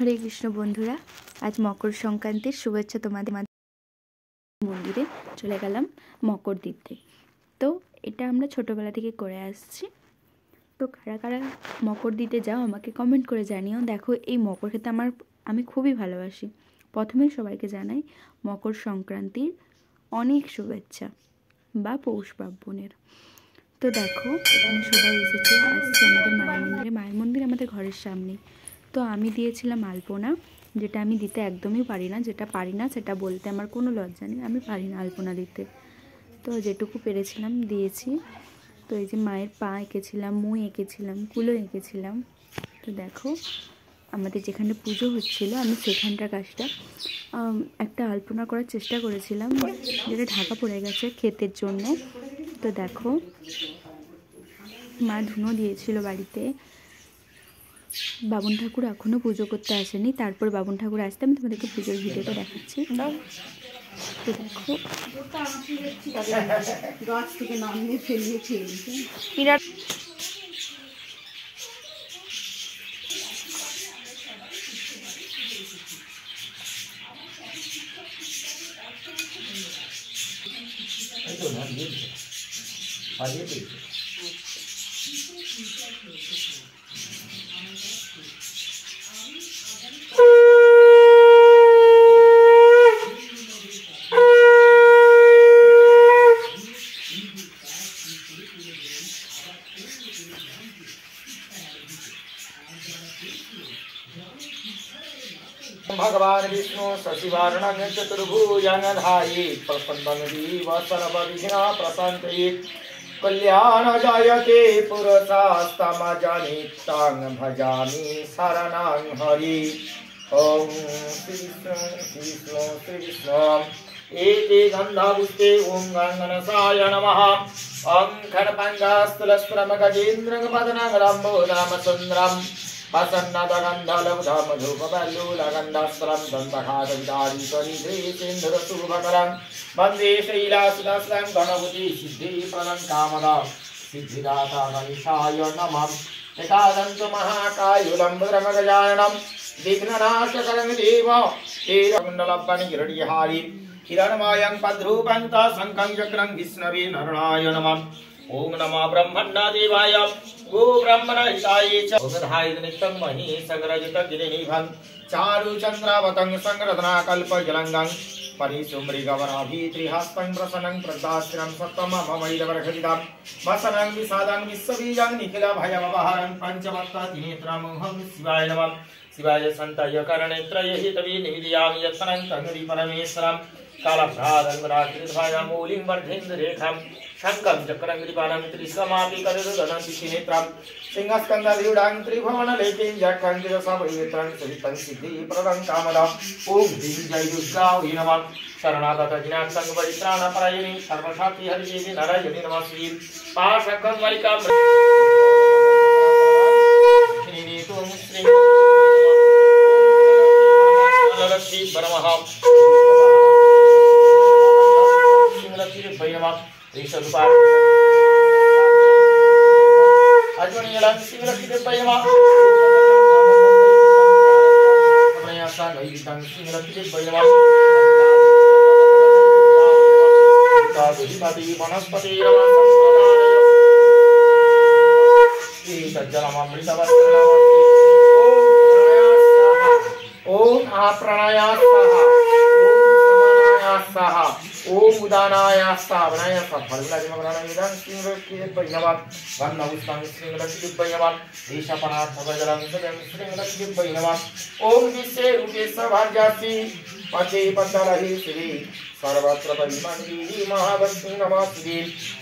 हरे कृष्ण बंधुरा आज मकर संक्रांतिर शुभेच्छा तुम्हारे मंदिरे चले गेलाम मकर दिते। तो এটা আমরা ছোটবেলা থেকে করে আসছি। তো কারা কারা মকর দিতে যাও আমাকে কমেন্ট করে জানিও। দেখো এই মকর খেতে আমি খুবই ভালোবাসি। প্রথমেই সবাইকে জানাই মকর সংক্রান্তির অনেক শুভেচ্ছা বা পৌষ পার্বণের। তো দেখো এখানে সবাই এসেছে আসছে আমাদের মায়ের মন্দিরে। মায়ের মন্দির আমাদের ঘরের সামনে। তো আমি দিয়েছিলাম আলপনা, যেটা আমি দিতে একদমই পারি না। যেটা পারি না সেটা বলতে আমার কোনো লজ্জা নেই, আমি পারি না আলপনা দিতে। তো যেটুকু পেরেছিলাম দিয়েছি। তো এই যে মায়ের পা এঁকেছিলাম, মুখ এঁকেছিলাম, কুলো এঁকেছিলাম। তো দেখো আমাদের যেখানে পুজো হচ্ছিল আমি সেখানটার কাজটা একটা আলপনা করার চেষ্টা করেছিলাম, যেটা ঢাকা পড়ে গেছে ক্ষেতের জন্য। তো দেখো মা ধুনো দিয়েছিল বাড়িতে। বাবন ঠাকুর এখনও পুজো করতে আসেনি, তারপর বাবন ঠাকুর আসতে আমি তোমাদেরকে পুজোর ভিডিওটা দেখাচ্ছি। তো দেখো গাছ থেকে নামিয়ে ফেলিয়েছি বিরাট भगवान विष्णु शशिवर्णं चतुर्भुजनधारी प्रसन्नवसर्वविघ्ना प्रशान्तये कल्याण जायते पुरुषास्तमजनितं भजामि शरणं हरि। ओम श्री विष्णु एते गन्धपुष्पे ओम गङ्गनसाय नमः। ओम खड्पङ्गास्तुलस्त्रमगजेन्द्रपदनं लम्बोदरमसुन्दरम् प्रसन्नदगन्धलब्धमधुपबल्लूलगन्धस्त्रं दन्तखादविदारीश्वरीन्द्रेन्द्रशुभकरं वन्दे शैलासुदस्त्रं गणपति सिद्धिप्रदं कामदा सिद्धिदाता गणेशाय नमः। एकादन्त महाकायुलम्बरमगजाननं विघ्ननाशकरं देव हीरकुण्डलपणिगिरिहारि हिरण्मयं पद्रूपं शङ्खं चक्रं विष्णवे नरणाय नमः। ओम नमः ब्रह्मण्य देवाय गो ब्रह्मण हिताय च ओधाय नित्यं महेशगरजित गिरिनिभं चारु चन्द्रावतं संरत्ना कल्पजलंगं परिसुमृगवराभीत्रिहस्तं प्रसन्नं प्रदास्त्रं सत्तमममैलवर्घटितं वसनं विषादं विश्वबीजं निखिल भयमपहरं पंचवक्त्रनेत्रं हं शिवाय नमः। शिवाय सन्ताय करणेत्रय हितवे निवेदयामि यत्नं तन्हरि परमेश्वरं कालभ्रादङ्गराकृतभाय मूलिं वर्धेन्द्ररेखां शङ्खं चक्रं कृपालं त्रिशमापि करदनन्तिनेत्रं सिंहस्कन्धरूढं त्रिभुवनलेखिं जखं चिरसपवित्रं सवितं सिद्धिप्रदं कामदं। ॐ ह्रीं जय दुर्गायै नमः। शरणागतजनार्थं परित्राणपरायणे सर्वशक्तिहरिदेवी नारायणी नमस्ते। पाशकं वलिकां श्रीनीतुं श्री लक्ष्मी परमः सिंहलक्ष्मी भैरवा ऋषभपार अजमनीयलं सिंहलक्ष्मी भैरवा प्रयासा नैतं सिंहलक्ष्मी भैरवा दादुधिपति वनस्पति सज्जनमृतवस्त्रम् ओम आप्राणाया स्वाहा ओम समानाया स्वाहा ओम उदानाया स्वाहा बनाया स्वाहा फललाजिमग्राणमिदं श्रीलक्ष्मीभ्यै वन्नमुस्तं श्रीलक्ष्मीभ्यै ईशपनार्थभजलं सदं श्रीलक्ष्मीभ्यै ओम विश्वे रूपे सभार्यासि पचे पतलहि श्री सर्वत्र परिमण्डिनी महालक्ष्मी नमस्ते।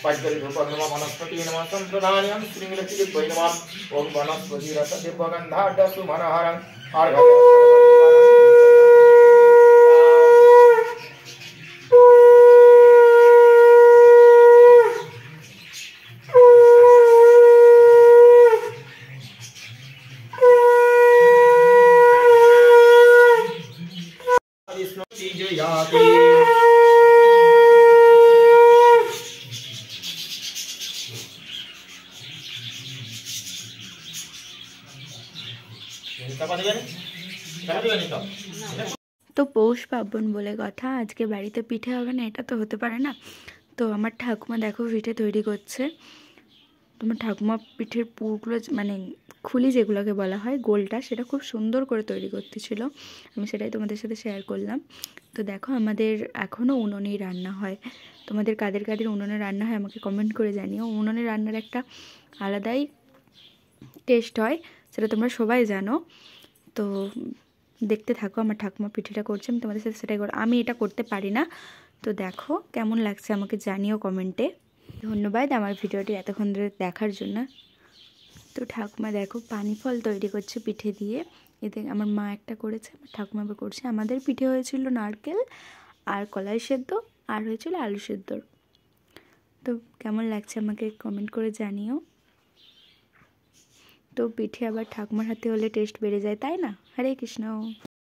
पज्जलधूपं नमः वनस्पति नमः सम्प्रदानं श्रीलक्ष्मीभ्यै नमः। ओम वनस्पतिरसदिव्यगन्धाढ्यसुमनहरं विष्णु जयाति তো পৌষ পার্বণ বলে কথা, আজকে বাড়িতে পিঠে হবে না এটা তো হতে পারে না। তো আমার ঠাকুমা দেখো পিঠে তৈরি করছে। তোমার ঠাকুমা পিঠের পুরগুলো মানে খুলি যেগুলোকে বলা হয় গোলটা, সেটা খুব সুন্দর করে তৈরি করতেছিল। আমি সেটাই তোমাদের সাথে শেয়ার করলাম। তো দেখো আমাদের এখনও উনুনেই রান্না হয়। তোমাদের কাদের কাদের উনুনে রান্না হয় আমাকে কমেন্ট করে জানিও। উনুনে রান্নার একটা আলাদাই টেস্ট হয়, সেটা তোমরা সবাই জানো। তো দেখতে থাকো আমার ঠাকুমা পিঠেটা করছে, আমি তোমাদের সাথে সেটাই আমি এটা করতে পারি না। তো দেখো কেমন লাগছে আমাকে জানিও কমেন্টে। ধন্যবাদ আমার ভিডিওটি এতক্ষণ ধরে দেখার জন্য। তো ঠাকুমা দেখো পানি ফল তৈরি করছে পিঠে দিয়ে। এতে আমার মা একটা করেছে, আমার ঠাকুমা আবার করছে। আমাদের পিঠে হয়েছিল নারকেল আর কলাই সেদ্ধ, আর হয়েছিল আলু সেদ্ধ। তো কেমন লাগছে আমাকে কমেন্ট করে জানিও। তো পিঠে আবার ঠাকুমার হাতে হলে টেস্ট বেড়ে যায়, তাই না? হরে কৃষ্ণ।